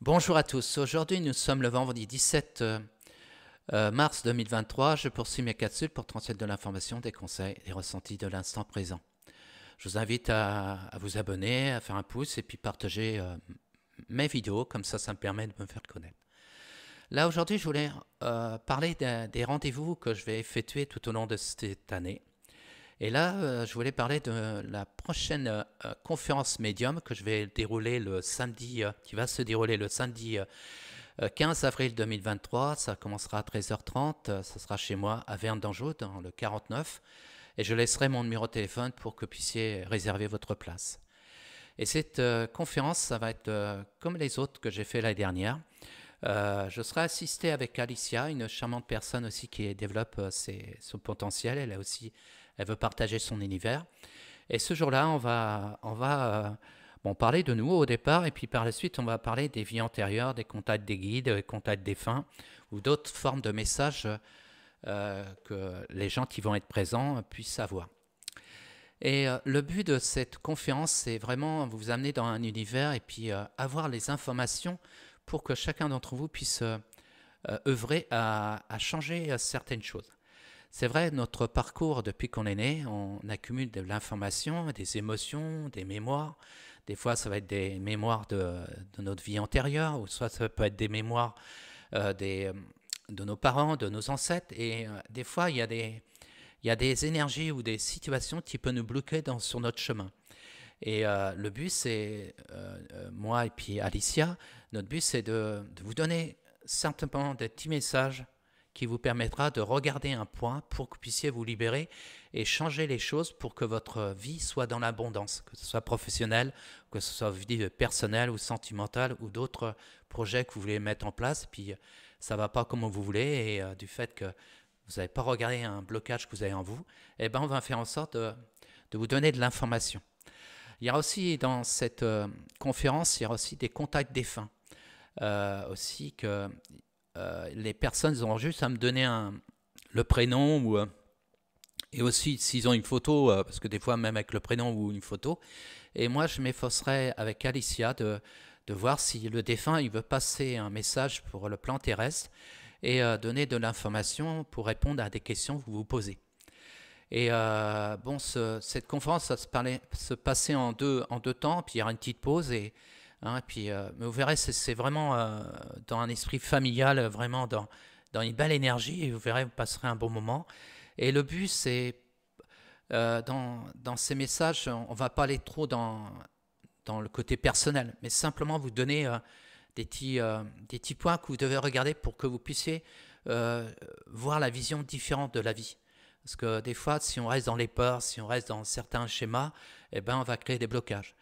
Bonjour à tous. Aujourd'hui, nous sommes le vendredi 17 mars 2023. Je poursuis mes capsules pour transmettre de l'information, des conseils et des ressentis de l'instant présent. Je vous invite à vous abonner, à faire un pouce et puis partager mes vidéos. Comme ça me permet de me faire connaître. Là, aujourd'hui, je voulais parler des rendez-vous que je vais effectuer tout au long de cette année. Et là, je voulais parler de la prochaine conférence médium que je vais dérouler le samedi, qui va se dérouler le samedi 15 avril 2023. Ça commencera à 13h30. Ça sera chez moi à Verne d'Anjou, dans le 49. Et je laisserai mon numéro de téléphone pour que vous puissiez réserver votre place. Et cette conférence, ça va être comme les autres que j'ai fait l'année dernière. Je serai assisté avec Alicia, une charmante personne aussi qui développe son potentiel. Elle veut partager son univers. Et ce jour-là, on va parler de nous au départ, et puis par la suite, on va parler des vies antérieures, des contacts des guides, des contacts des défunts, ou d'autres formes de messages que les gens qui vont être présents puissent avoir. Et le but de cette conférence, c'est vraiment vous amener dans un univers et puis avoir les informations pour que chacun d'entre vous puisse œuvrer à changer certaines choses. C'est vrai, notre parcours depuis qu'on est né, on accumule de l'information, des émotions, des mémoires. Des fois, ça va être des mémoires de notre vie antérieure, ou soit ça peut être des mémoires de nos parents, de nos ancêtres. Et des fois, il y a des énergies ou des situations qui peuvent nous bloquer sur notre chemin. Et le but, c'est, moi et puis Alicia, notre but, c'est de vous donner certainement des petits messages qui vous permettra de regarder un point pour que vous puissiez vous libérer et changer les choses pour que votre vie soit dans l'abondance, que ce soit professionnel, que ce soit vie personnelle ou sentimentale ou d'autres projets que vous voulez mettre en place. Puis ça ne va pas comme vous voulez et du fait que vous n'avez pas regardé un blocage que vous avez en vous, eh ben on va faire en sorte de vous donner de l'information. Il y a aussi dans cette conférence, il y a aussi des contacts défunts. Aussi que les personnes auront juste à me donner le prénom et aussi s'ils ont une photo, parce que des fois même avec le prénom ou une photo. Et moi je m'efforcerai avec Alicia de voir si le défunt il veut passer un message pour le plan terrestre et donner de l'information pour répondre à des questions que vous vous posez. Et cette conférence, ça se passait en deux temps, puis il y aura une petite pause. Mais vous verrez, c'est vraiment dans un esprit familial, vraiment dans une belle énergie, et vous verrez, vous passerez un bon moment. Et le but, c'est, dans ces messages, on ne va pas aller trop dans le côté personnel, mais simplement vous donner des petits points que vous devez regarder pour que vous puissiez voir la vision différente de la vie. Parce que des fois, si on reste dans les peurs, si on reste dans certains schémas, eh ben, on va créer des blocages.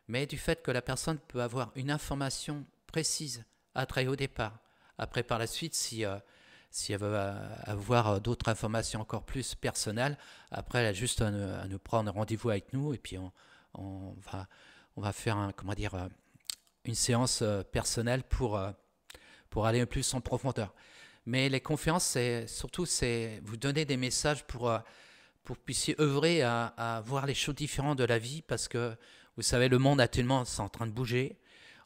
Mais du fait que la personne peut avoir une information précise à traiter au départ, après par la suite, si elle veut avoir d'autres informations encore plus personnelles, après elle a juste à nous prendre rendez-vous avec nous et puis on va faire une séance personnelle pour aller plus en profondeur. Mais les conférences, c'est surtout vous donner des messages pour que vous puissiez œuvrer à voir les choses différentes de la vie, parce que vous savez, le monde actuellement, c'est en train de bouger.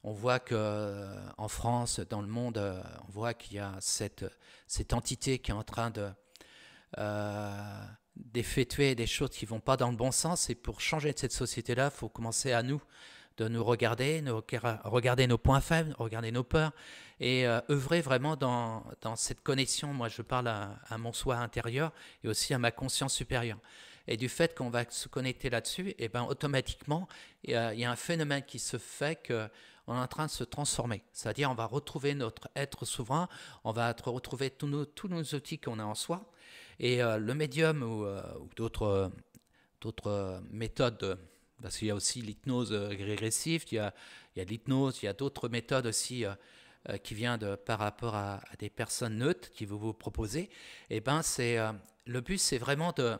On voit qu'en France, dans le monde, on voit qu'il y a cette entité qui est en train d'effectuer des choses qui ne vont pas dans le bon sens. Et pour changer de cette société-là, il faut commencer à de nous regarder nos points faibles, regarder nos peurs et œuvrer vraiment dans cette connexion. Moi, je parle à mon soi intérieur et aussi à ma conscience supérieure. Et du fait qu'on va se connecter là-dessus, et ben automatiquement, il y a un phénomène qui se fait qu'on est en train de se transformer. C'est-à-dire, on va retrouver notre être souverain, on va retrouver tous nos outils qu'on a en soi. Et le médium ou d'autres méthodes, parce qu'il y a aussi l'hypnose régressive, il y a de l'hypnose, il y a d'autres méthodes aussi qui viennent par rapport à des personnes neutres qui vous proposez. Et ben le but, c'est vraiment de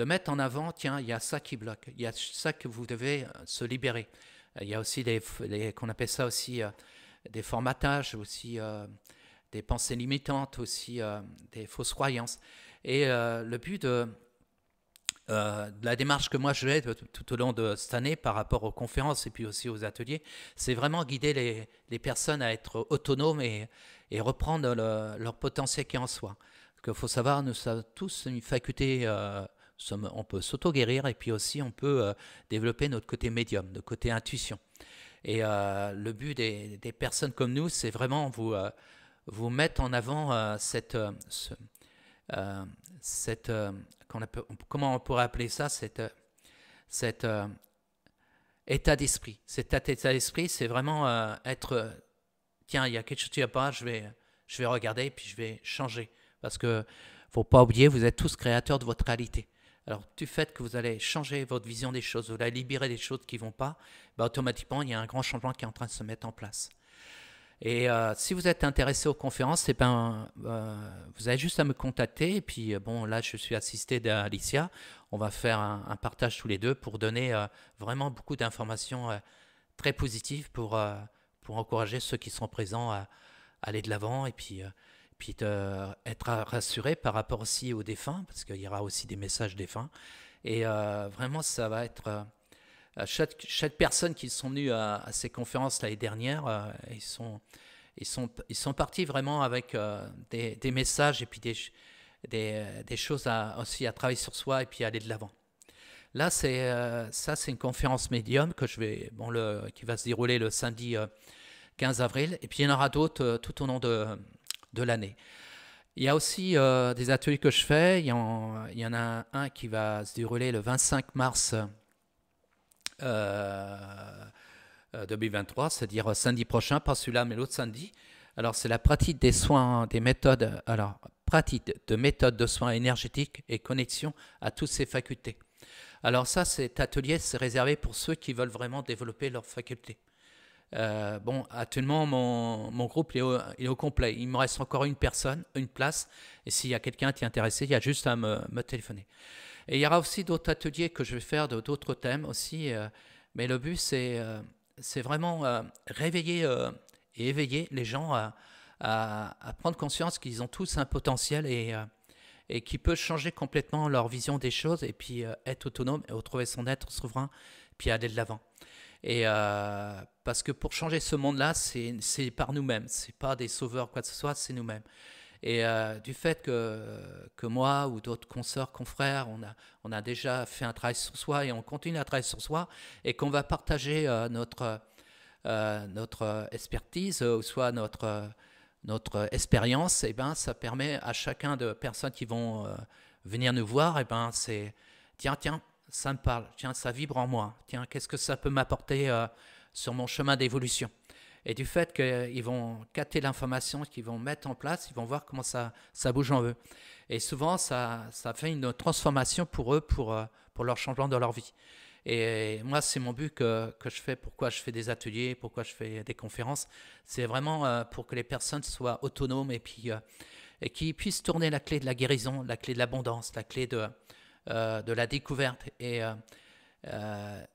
mettre en avant, tiens, il y a ça qui bloque, il y a ça que vous devez se libérer. Il y a aussi qu'on appelle ça aussi des formatages, aussi des pensées limitantes, aussi des fausses croyances. Et le but la démarche que moi je fais tout au long de cette année par rapport aux conférences et puis aussi aux ateliers, c'est vraiment guider les personnes à être autonomes et reprendre leur potentiel qui est en soi. Parce qu'il faut savoir, nous avons tous une faculté, on peut s'auto-guérir et puis aussi on peut développer notre côté médium, notre côté intuition. Et le but des personnes comme nous, c'est vraiment vous mettre en avant euh, comment on pourrait appeler ça, cet état d'esprit. Cet état d'esprit, c'est vraiment tiens, il y a quelque chose qui ne va pas, je vais regarder et puis je vais changer. Parce que ne faut pas oublier, vous êtes tous créateurs de votre réalité. Alors, du fait que vous allez changer votre vision des choses, vous allez libérer les choses qui ne vont pas, ben, automatiquement, il y a un grand changement qui est en train de se mettre en place. Et si vous êtes intéressé aux conférences, eh ben, vous avez juste à me contacter. Et puis, bon, là, je suis assisté d'Alicia. On va faire un partage tous les deux pour donner vraiment beaucoup d'informations très positives pour encourager ceux qui sont présents à aller de l'avant et puis être rassurés par rapport aussi aux défunts, parce qu'il y aura aussi des messages défunts. Et vraiment, ça va être... chaque personne qui sont venus à ces conférences l'année dernière, ils sont partis vraiment avec des messages et puis des choses aussi à travailler sur soi et puis aller de l'avant. Là, c'est une conférence médium qui va se dérouler le samedi 15 avril. Et puis il y en aura d'autres tout au long de l'année. Il y a aussi des ateliers que je fais. Il y en a un qui va se dérouler le 25 mars 2023, c'est-à-dire samedi prochain, pas celui-là, mais l'autre samedi. Alors, c'est la pratique des soins, des méthodes, alors, pratique de méthodes de soins énergétiques et connexion à toutes ces facultés. Alors ça, cet atelier, c'est réservé pour ceux qui veulent vraiment développer leurs facultés. Bon, actuellement, mon groupe il est au complet. Il me reste encore une place. Et s'il y a quelqu'un qui est intéressé, il y a juste à me téléphoner. Et il y aura aussi d'autres ateliers que je vais faire d'autres thèmes aussi. Mais le but, c'est vraiment réveiller et éveiller les gens à prendre conscience qu'ils ont tous un potentiel et qui peut changer complètement leur vision des choses et puis être autonome et retrouver son être souverain, puis aller de l'avant. Et parce que pour changer ce monde-là, c'est par nous-mêmes. C'est pas des sauveurs quoi que ce soit, c'est nous-mêmes. Et du fait que moi ou d'autres consoeurs, confrères, on a déjà fait un travail sur soi et on continue à travailler sur soi et qu'on va partager notre expertise ou soit notre expérience, et ben ça permet à chacun de personnes qui vont venir nous voir, et ben c'est tiens, ça me parle, tiens, ça vibre en moi, tiens, qu'est-ce que ça peut m'apporter sur mon chemin d'évolution. Et du fait qu'ils vont capter l'information, qu'ils vont mettre en place, ils vont voir comment ça bouge en eux. Et souvent, ça fait une transformation pour eux, pour leur changement dans leur vie. Et moi, c'est mon but que je fais, pourquoi je fais des ateliers, pourquoi je fais des conférences. C'est vraiment pour que les personnes soient autonomes et qu'ils puissent tourner la clé de la guérison, la clé de l'abondance, la clé de la découverte. Et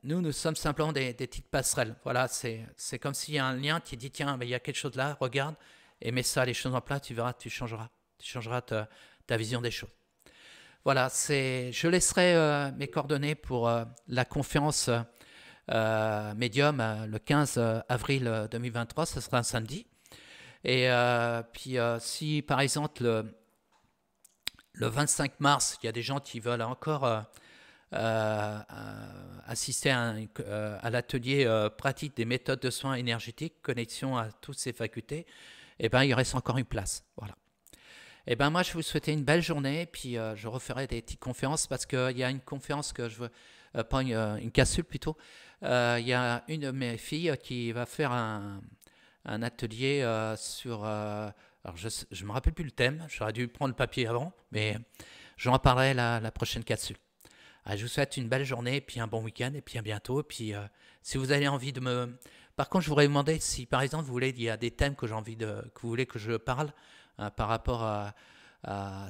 nous sommes simplement des petites passerelles. Voilà, c'est comme s'il y a un lien qui dit, tiens, mais il y a quelque chose là, regarde, et mets ça, les choses en place, tu verras, tu changeras ta vision des choses. Voilà, je laisserai mes coordonnées pour la conférence Medium le 15 avril 2023, ce sera un samedi. Et puis si par exemple le 25 mars, il y a des gens qui veulent encore assister à l'atelier pratique des méthodes de soins énergétiques, connexion à toutes ces facultés, et ben il reste encore une place. Voilà. Et ben moi je vous souhaite une belle journée, puis je referai des petites conférences parce qu'il y a une conférence que je veux, pas une capsule plutôt. Il y a une de mes filles qui va faire un atelier sur. Alors je ne me rappelle plus le thème, j'aurais dû prendre le papier avant, mais j'en parlerai la prochaine capsule. Alors, je vous souhaite une belle journée, puis un bon week-end, et puis à bientôt. Et puis si vous avez envie de me. Par contre, je voudrais vous demander si par exemple il y a des thèmes que vous voulez que je parle par rapport à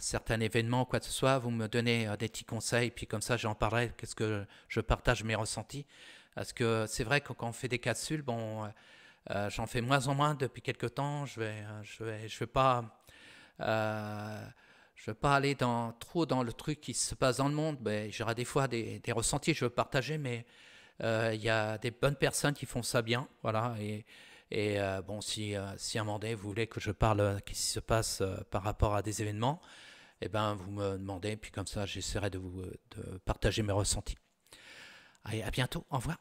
certains événements, quoi que ce soit, vous me donnez des petits conseils, puis comme ça j'en parlerai, qu'est-ce que je partage mes ressentis. Parce que c'est vrai que quand on fait des capsules, bon, j'en fais moins en moins depuis quelques temps, je vais pas Je ne veux pas aller trop dans le truc qui se passe dans le monde. Mais j'aurai des fois des ressentis que je veux partager, mais il y a des bonnes personnes qui font ça bien. Voilà. Bon, si à un moment donné, vous voulez que je parle ce qui se passe par rapport à des événements, eh ben, vous me demandez, puis comme ça, j'essaierai de partager mes ressentis. Allez, à bientôt. Au revoir.